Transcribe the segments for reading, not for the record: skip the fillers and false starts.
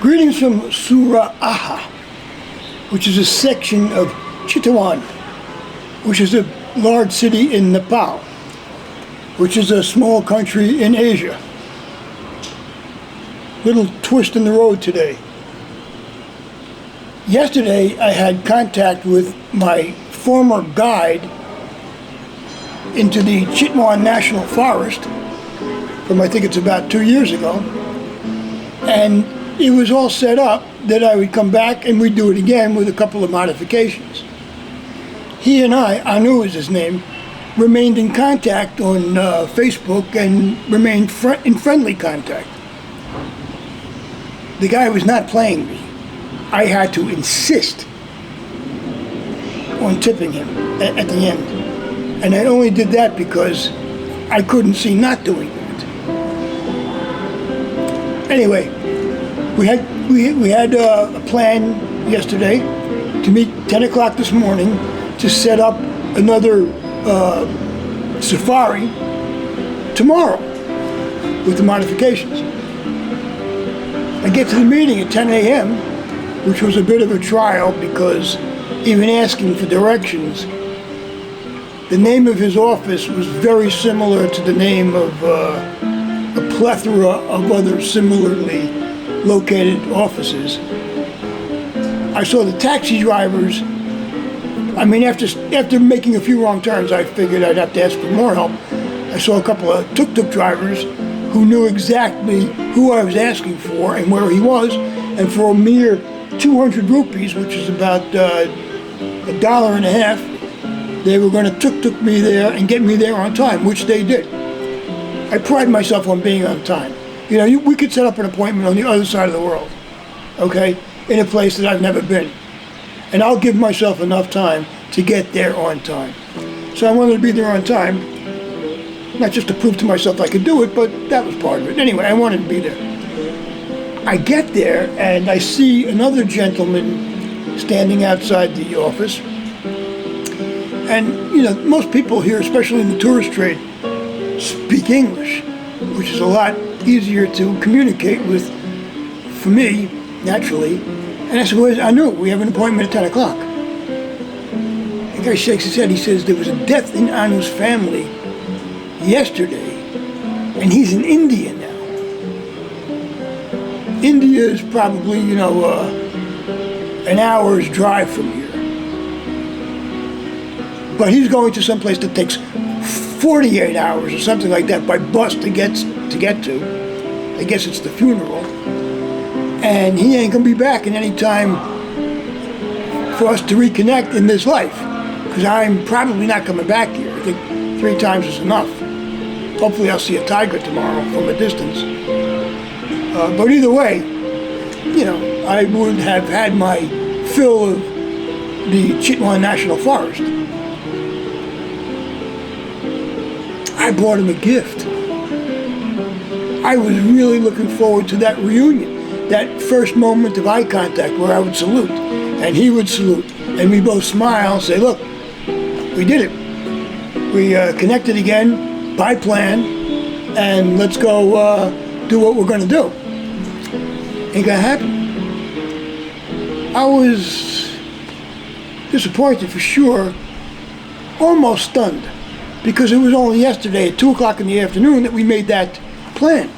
Greetings from Suraha, which is a section of Chitwan, which is a large city in Nepal, which is a small country in Asia. Little twist in the road today. Yesterday I had contact with my former guide into the Chitwan National Forest from I think it's about 2 years ago, and it was all set up that I would come back and we'd do it again with a couple of modifications. He and I knew was his name, remained in contact on Facebook and remained in friendly contact. The guy was not playing me. I had to insist on tipping him at the end. And I only did that because I couldn't see not doing that. Anyway, we had a plan yesterday to meet 10 o'clock this morning to set up another safari tomorrow with the modifications. I get to the meeting at 10 a.m., which was a bit of a trial because even asking for directions, the name of his office was very similar to the name of a plethora of other similarly located offices. I saw the taxi drivers. I mean, after making a few wrong turns, I figured I'd have to ask for more help. I saw a couple of tuk-tuk drivers who knew exactly who I was asking for and where he was, and for a mere 200 rupees, which is about $1.50, they were going to tuk-tuk me there and get me there on time, which they did. I pride myself on being on time. You know, we could set up an appointment on the other side of the world, okay, in a place that I've never been. And I'll give myself enough time to get there on time. So I wanted to be there on time, not just to prove to myself I could do it, but that was part of it. Anyway, I wanted to be there. I get there and I see another gentleman standing outside the office. And, you know, most people here, especially in the tourist trade, speak English, which is a lot easier to communicate with for me, naturally. And I said, well, I knew we have an appointment at 10 o'clock. The guy shakes his head. He says, there was a death in Anu's family yesterday, and he's in India now. India is probably, you know, an hour's drive from here. But he's going to some place that takes 48 hours or something like that by bus to get to. I guess it's the funeral. And he ain't gonna be back in any time for us to reconnect in this life, because I'm probably not coming back here. I think 3 times is enough. Hopefully I'll see a tiger tomorrow from a distance. But either way, you know, I would have had my fill of the Chitwan National Forest. I bought him a gift. I was really looking forward to that reunion, that first moment of eye contact where I would salute and he would salute and we both smile and say, look, we did it. We connected again by plan, and let's go do what we're going to do. Ain't gonna happen. I was disappointed for sure, almost stunned, because it was only yesterday at 2 o'clock in the afternoon that we made that plan,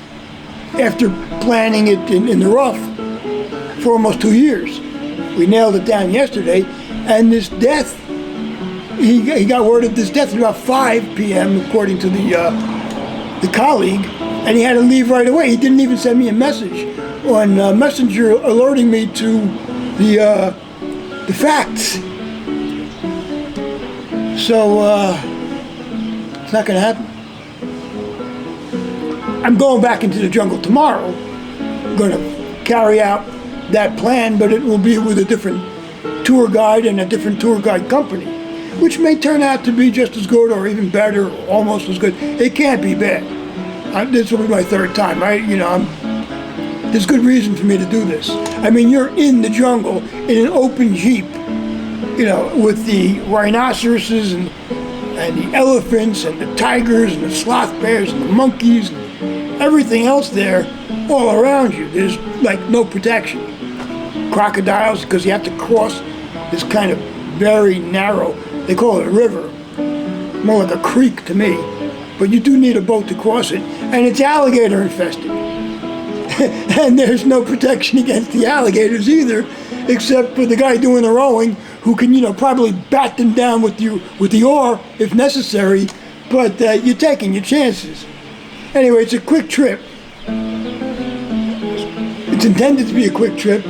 after planning it in the rough for almost 2 years. We nailed it down yesterday, and this death, he got word of this death at about 5 p.m. according to the colleague, and he had to leave right away. He didn't even send me a message on Messenger alerting me to the facts. So it's not going to happen. I'm going back into the jungle tomorrow. I'm going to carry out that plan, but it will be with a different tour guide and a different tour guide company, which may turn out to be just as good or even better, or almost as good. It can't be bad. This will be my 3rd time. There's good reason for me to do this. I mean, you're in the jungle in an open jeep, you know, with the rhinoceroses and the elephants and the tigers and the sloth bears and the monkeys Everything else there, all around you, there's like no protection. Crocodiles, because you have to cross this kind of very narrow, they call it a river, more like a creek to me, but you do need a boat to cross it, and it's alligator infested. And there's no protection against the alligators either, except for the guy doing the rowing, who can, probably bat them down with the oar if necessary, but you're taking your chances. Anyway, it's a quick trip. It's intended to be a quick trip.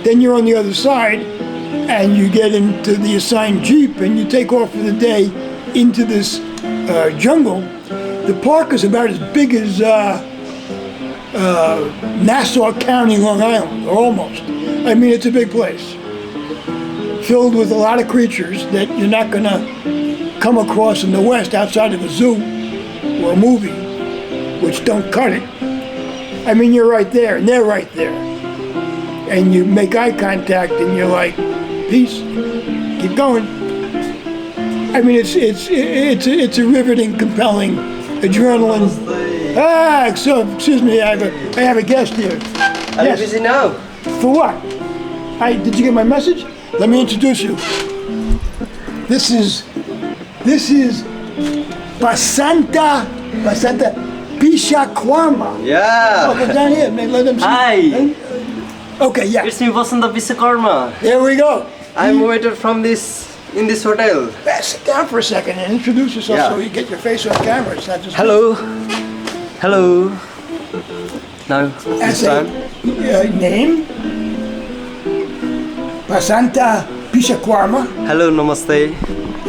Then you're on the other side, and you get into the assigned Jeep, and you take off for the day into this jungle. The park is about as big as Nassau County, Long Island, or almost. I mean, it's a big place, filled with a lot of creatures that you're not going to come across in the West outside of a zoo or a movie, which don't cut it. I mean, you're right there, and they're right there. And you make eye contact, and you're like, peace, keep going. I mean, it's a riveting, compelling, adrenaline. So, excuse me, I have a guest here. Are you busy now? For what? Did you get my message? Let me introduce you. This is Basanta Pishakwama. Yeah. Oh, go down here. Let them see. Hi. Okay, yeah. It's me, Basanta Pishakwama. There we go. I'm a waiter in this hotel. Sit down for a second and introduce yourself, Yeah. so you get your face on camera. It's not just Hello. Hello. Now, As this a time. name, Basanta Pishakwama, Hello, namaste.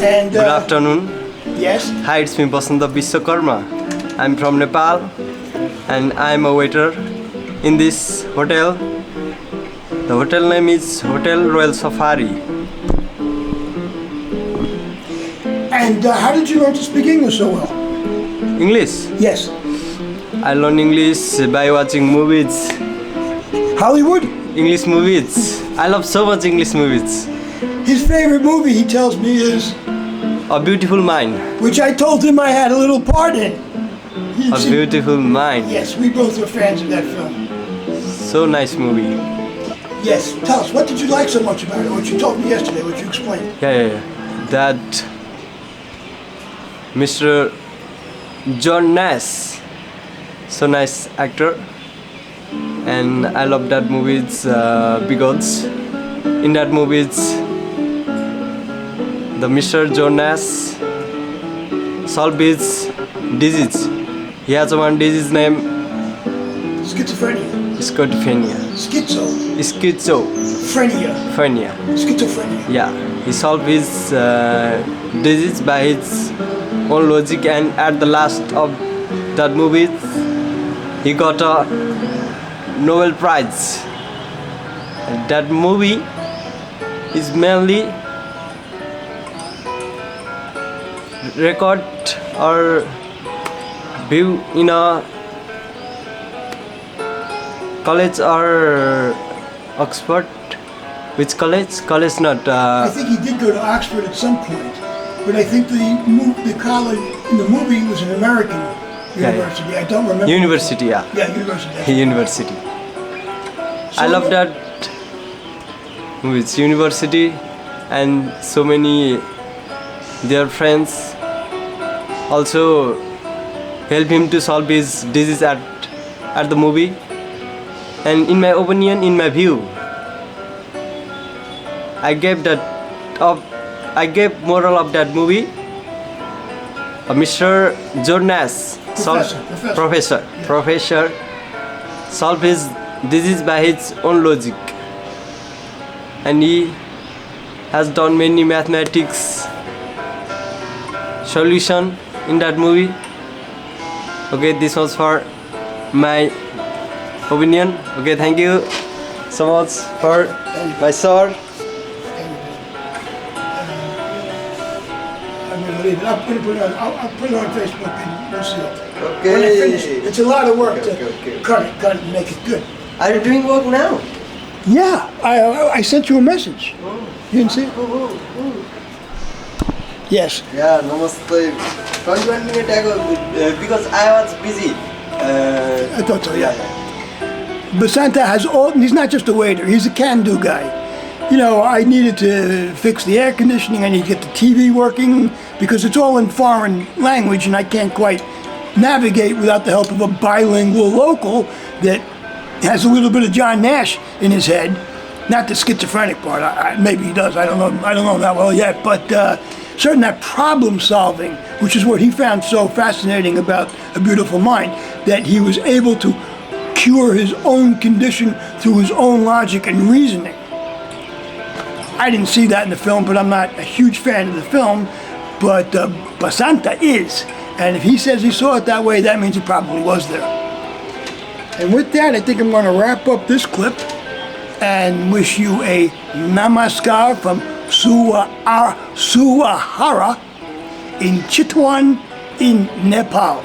and Good afternoon. yes, Hi, it's me, Basanta Pishakwama. I'm from Nepal, and I'm a waiter in this hotel. The hotel name is Hotel Royal Safari. and how did you learn to speak English so well? English. Yes, I learn English by watching movies. Hollywood. English movies. I love so much English movies. His favorite movie, he tells me, is, A Beautiful Mind. which I told him I had a little part in. A Beautiful Mind. Yes, we both were fans of that film. So nice movie. Yes, tell us, what did you like so much about it? What you told me yesterday, what you explained. Yeah. That Mr. John Nash, so nice actor, and I love that movies because in that movies the Mr. John Nash solved his disease. He has one disease named Schizophrenia. schizophrenia. Schizophrenia. Schizophrenia. Yeah, he solved his disease by his own logic, and at the last of that movie, he got a Nobel Prize. And that movie is mainly record or view in a college or Oxford. Which college? College not. I think he did go to Oxford at some point, but I think the college in the movie was an American university. yeah. I don't remember. University, yeah. Yeah, university. University. I love that movie. It's university, and so many their friends also help him to solve his disease at the movie. And in my opinion, in my view, I gave moral of that movie. Mr. Jonas professor solved his disease by his own logic, and he has done many mathematics solution in that movie. Okay, this was for my opinion. Okay, thank you so much for my sir. I'm going to leave it. I'll put it on Facebook and you'll see it. Okay. When I finish it. It's a lot of work Okay, to okay. cut it and make it good. Are you doing work now? Yeah, I sent you a message. You didn't see it? Yes. Yeah, namaste. Don't you want me to tag because I was busy. I thought so, yeah. Basanta has all, he's not just a waiter, he's a can-do guy. You know, I needed to fix the air conditioning, I need to get the TV working, because it's all in foreign language and I can't quite navigate without the help of a bilingual local that has a little bit of John Nash in his head. Not the schizophrenic part, maybe he does, I don't know that well yet, but certain that problem solving, which is what he found so fascinating about A Beautiful Mind, that he was able to cure his own condition through his own logic and reasoning. I didn't see that in the film, but I'm not a huge fan of the film, but Basanta is. And if he says he saw it that way, that means it probably was there. And with that, I think I'm going to wrap up this clip and wish you a namaskar from Suwahara in Chitwan in Nepal.